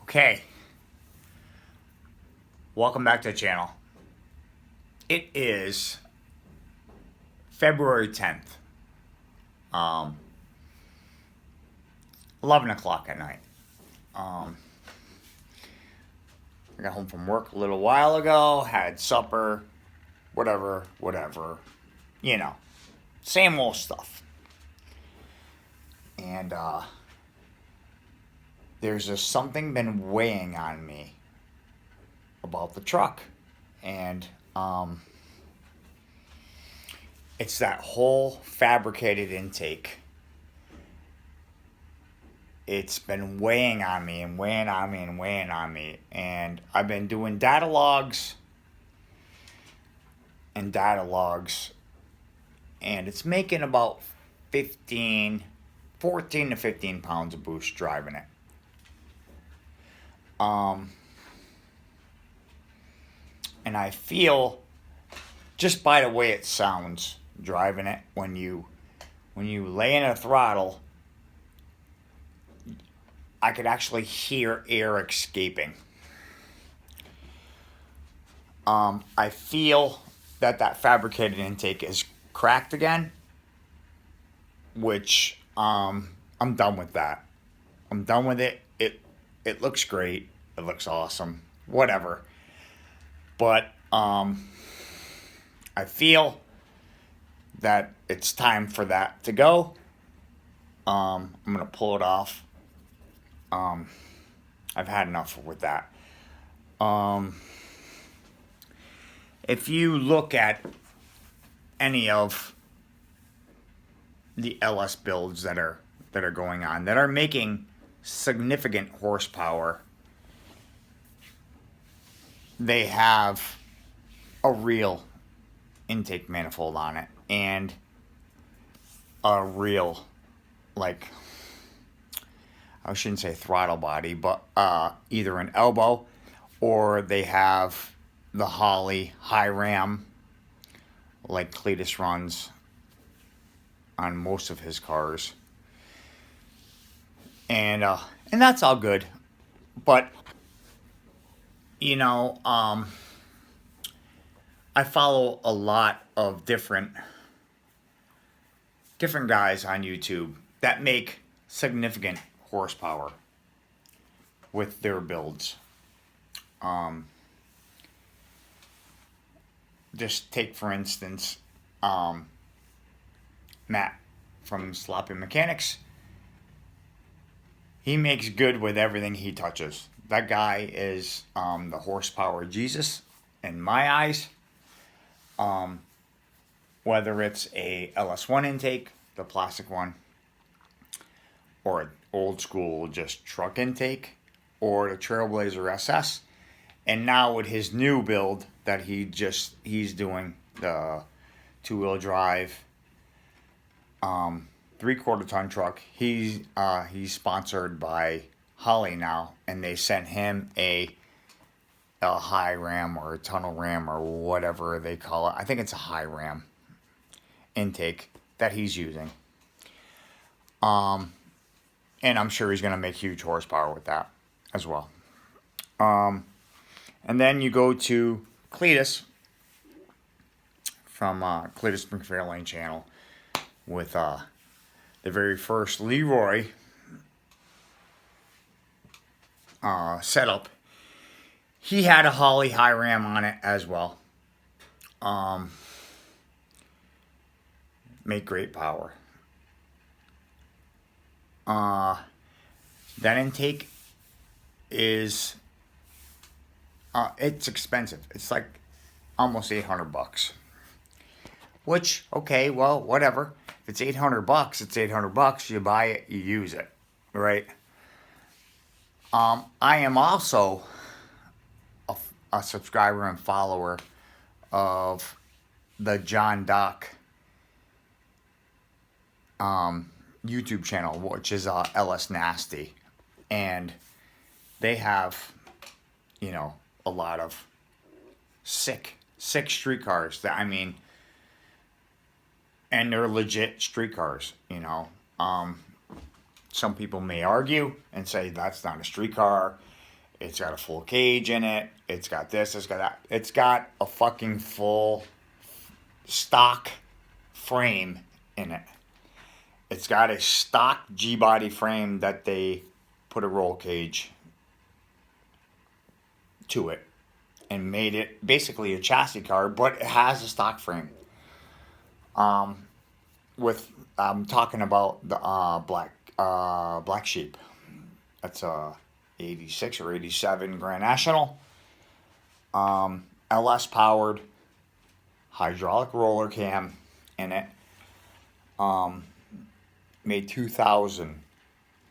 Okay, welcome back to the channel. It is February 10th, 11 o'clock at night. I got home from work a little while ago, had supper, whatever, you know, same old stuff. And there's just something been weighing on me about the truck. And it's that whole fabricated intake. It's been weighing on me and weighing on me and weighing on me. And I've been doing data logs. And it's making about 14 to 15 pounds of boost driving it. And I feel, just by the way it sounds driving it, when you lay in a throttle, I could actually hear air escaping. I feel that fabricated intake is cracked again, which I'm done with that. I'm done with it. It looks great. It looks awesome. Whatever. But I feel that it's time for that to go. I'm going to pull it off. I've had enough with that. If you look at any of the LS builds that are going on, that are making significant horsepower, they have a real intake manifold on it and a real, like, I shouldn't say throttle body, but either an elbow, or they have the Holley high ram like Cletus runs on most of his cars. And that's all good. But you know, I follow a lot of different guys on YouTube that make significant horsepower with their builds. Just take, for instance, Matt from Sloppy Mechanics. He makes good with everything he touches. That guy is the horsepower Jesus in my eyes. Whether it's a LS1 intake, the plastic one, or an old school just truck intake, or the Trailblazer SS, and now with his new build that he's doing, the 2-wheel drive 3/4 ton truck. He's sponsored by Holley now, and they sent him a high ram or a tunnel ram or whatever they call it. I think it's a high ram intake that he's using. And I'm sure he's going to make huge horsepower with that as well. And then you go to Cletus from Cletus McFarlane channel with the very first Leroy setup. He had a Holley high ram on it as well. Make great power. That intake is it's expensive. It's like almost $800. Which, okay, well, whatever. If it's $800, it's $800. You buy it, you use it, right? I am also a subscriber and follower of the John Dock YouTube channel, which is LS Nasty, and they have, you know, a lot of sick street cars that, I mean, and they're legit street cars, you know. Some people may argue and say that's not a street car. It's got a full cage in it. It's got this. It's got that. It's got a fucking full stock frame in it. It's got a stock G-body frame that they put a roll cage to it and made it basically a chassis car, but it has a stock frame. With I'm talking about the Black Sheep. That's a 86 or 87 Grand National. LS powered, hydraulic roller cam in it. Made 2,000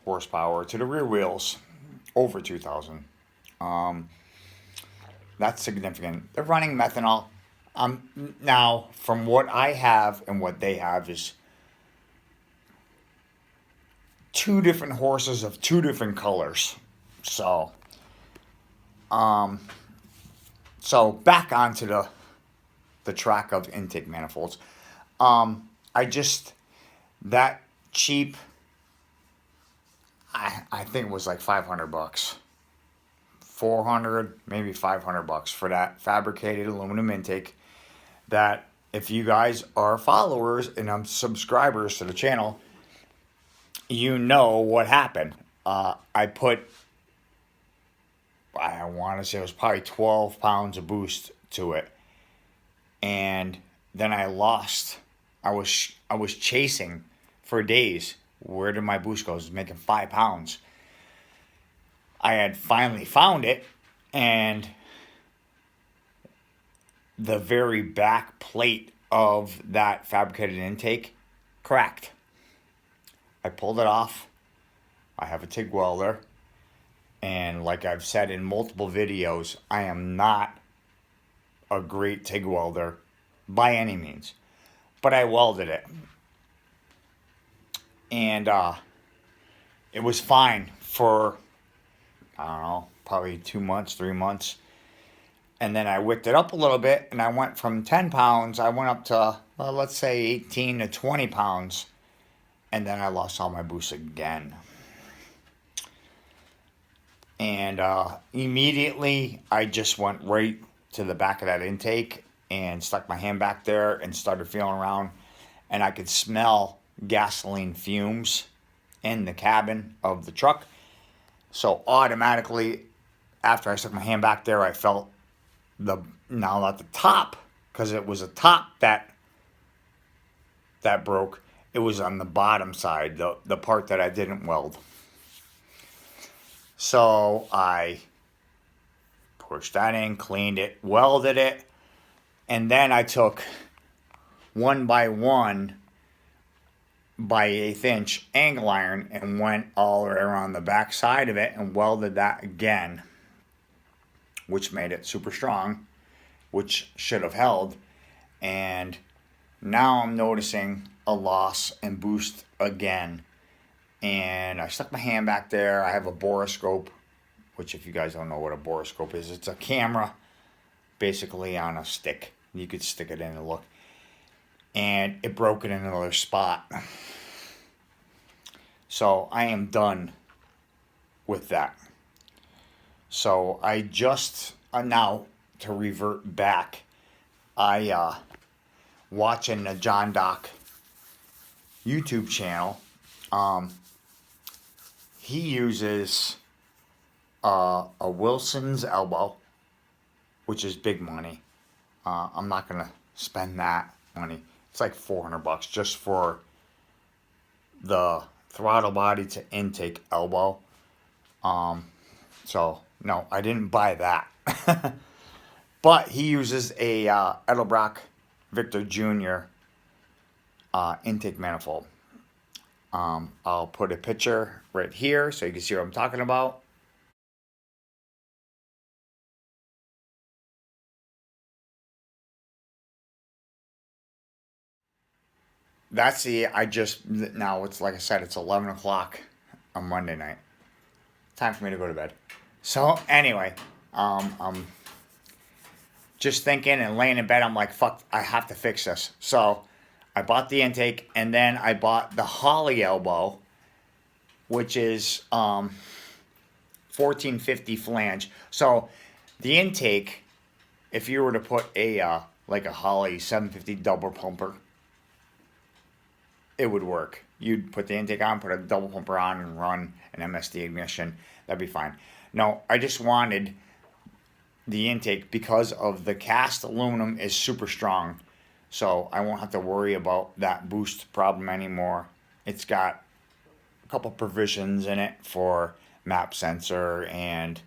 horsepower to the rear wheels, over 2,000. That's significant. They're running methanol. Now, from what I have and what they have is two different horses of two different colors. So back onto the track of intake manifolds. That cheap, I think it was like $500. 400, maybe $500 for that fabricated aluminum intake. That if you guys are followers and subscribers to the channel, you know what happened. I want to say it was probably 12 pounds of boost to it, and then I lost. I was chasing for days. Where did my boost go? It was making 5 pounds. I had finally found it, and the very back plate of that fabricated intake cracked. I pulled it off. I have a TIG welder, and like I've said in multiple videos, I am not a great TIG welder by any means, but I welded it, and it was fine for, I don't know, probably 2 months, 3 months. And then I whipped it up a little bit, and I went from 10 pounds, I went up to, well, let's say 18 to 20 pounds. And then I lost all my boost again. And immediately, I just went right to the back of that intake and stuck my hand back there and started feeling around. And I could smell gasoline fumes in the cabin of the truck. So automatically, after I stuck my hand back there, I felt now not the top, because it was a top that broke. It was on the bottom side, the part that I didn't weld. So I pushed that in, cleaned it, welded it, and then I took 1 by 1 by 1/8 inch angle iron and went all around the back side of it and welded that again, which made it super strong, which should have held. And now I'm noticing a loss and boost again. And I stuck my hand back there. I have a boroscope, which if you guys don't know what a boroscope is, it's a camera basically on a stick. You could stick it in and look. And it broke it in another spot. So I am done with that. So I just, now to revert back, I watching the John Doc YouTube channel. He uses a Wilson's elbow, which is big money. I'm not gonna spend that money. It's like $400 just for the throttle body to intake elbow. So no, I didn't buy that. But he uses a Edelbrock Victor Jr. Intake manifold. I'll put a picture right here so you can see what I'm talking about. That's now it's like I said, it's 11 o'clock on Monday night. Time for me to go to bed. So anyway, I'm just thinking and laying in bed. I'm like, fuck, I have to fix this. So I bought the intake, and then I bought the Holley elbow, which is 1450 flange. So the intake, if you were to put a like a Holley 750 double pumper, it would work. You'd put the intake on, put a double pumper on, and run an MSD ignition. That'd be fine. No, I just wanted the intake because of the cast aluminum is super strong. So I won't have to worry about that boost problem anymore. It's got a couple provisions in it for map sensor and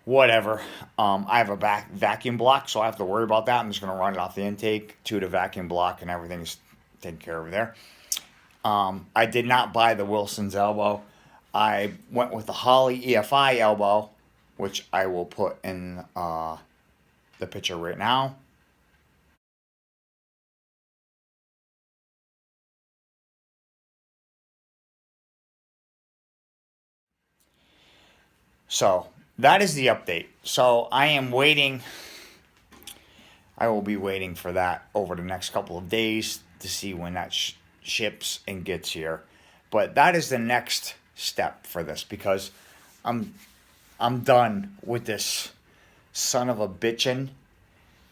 whatever. I have a vacuum block, so I have to worry about that. I'm just going to run it off the intake to the vacuum block, and everything's taken care of there. I did not buy the Wilson's elbow. I went with the Holley EFI elbow, which I will put in the picture right now. So that is the update. So I am waiting. I will be waiting for that over the next couple of days to see when that ships and gets here. But that is the next step for this, because I'm done with this son of a bitchin'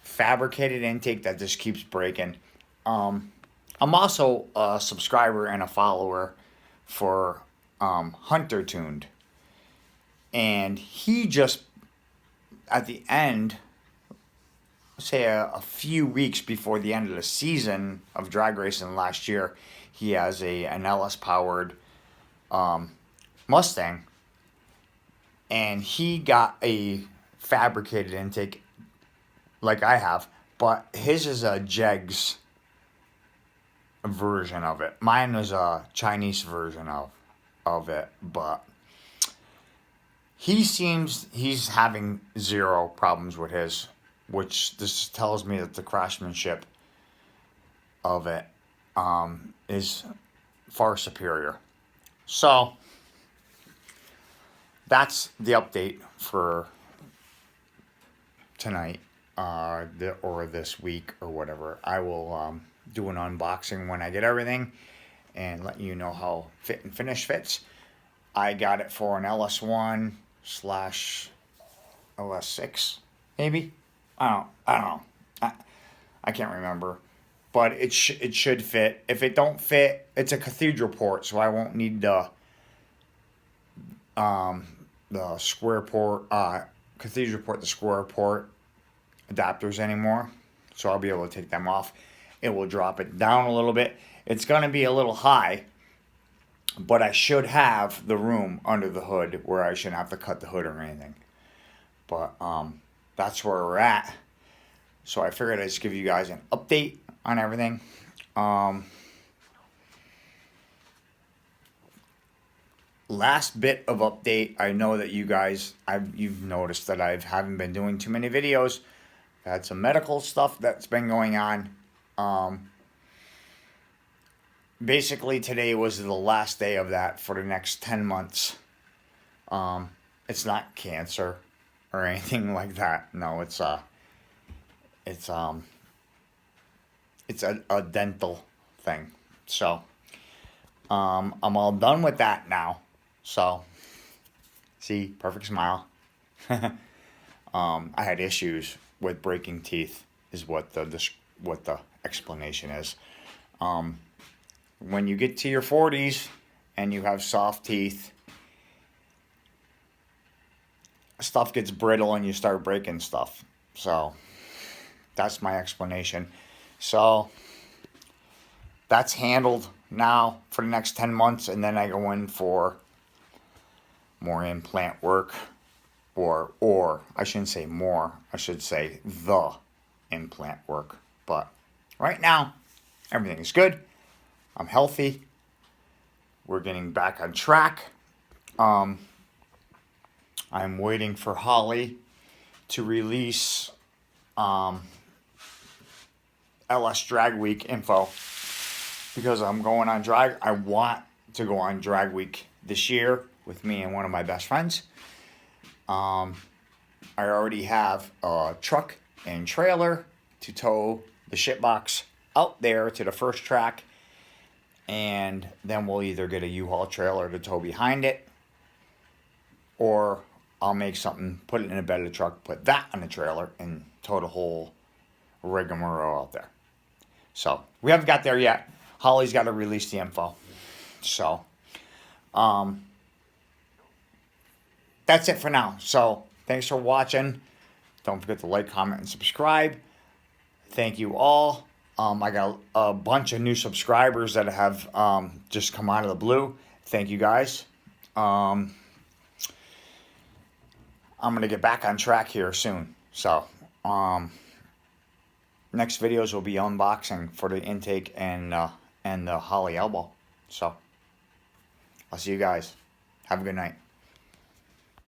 fabricated intake that just keeps breaking. I'm also a subscriber and a follower for Hunter Tuned. And he just, at the end, say a few weeks before the end of the season of drag racing last year, he has an LS powered Mustang, and he got a fabricated intake like I have, but his is a Jegs version of it. Mine is a Chinese version of it, but he's having zero problems with his, which this tells me that the craftsmanship of it is far superior. So that's the update for tonight, or this week, or whatever. I will do an unboxing when I get everything and let you know how fit and finish fits. I got it for an LS1 / LS6, maybe. I don't know. I can't remember, but it should fit. If it don't fit, it's a cathedral port, so I won't need the square port, cathedral port, the square port adapters anymore. So I'll be able to take them off. It will drop it down a little bit. It's gonna be a little high, but I should have the room under the hood where I shouldn't have to cut the hood or anything. But that's where we're at. So I figured I'd just give you guys an update on everything. Last bit of update. I know that you guys, you've noticed that I haven't been doing too many videos. I had some medical stuff that's been going on. Basically, today was the last day of that for the next 10 months. It's not cancer or anything like that. No, it's a dental thing. So, I'm all done with that now. So, see, perfect smile. I had issues with breaking teeth, is what the explanation is. When you get to your 40s and you have soft teeth, stuff gets brittle and you start breaking stuff. So that's my explanation. So that's handled now for the next 10 months, and then I go in for more implant work, or I shouldn't say more, I should say the implant work. But right now, everything is good. I'm healthy. We're getting back on track. I'm waiting for Holley to release LS Drag Week info, because I'm going on drag. I want to go on Drag Week this year with me and one of my best friends. I already have a truck and trailer to tow the shitbox out there to the first track, and then we'll either get a U-Haul trailer to tow behind it, or I'll make something, put it in a bed of the truck, put that on the trailer, and tow the whole rigmarole out there. So we haven't got there yet. Holly's got to release the info. So that's it for now. So thanks for watching. Don't forget to like, comment, and subscribe. Thank you all. I got a bunch of new subscribers that have just come out of the blue. Thank you guys. I'm going to get back on track here soon. So next videos will be unboxing for the intake and the Holly elbow. So I'll see you guys. Have a good night.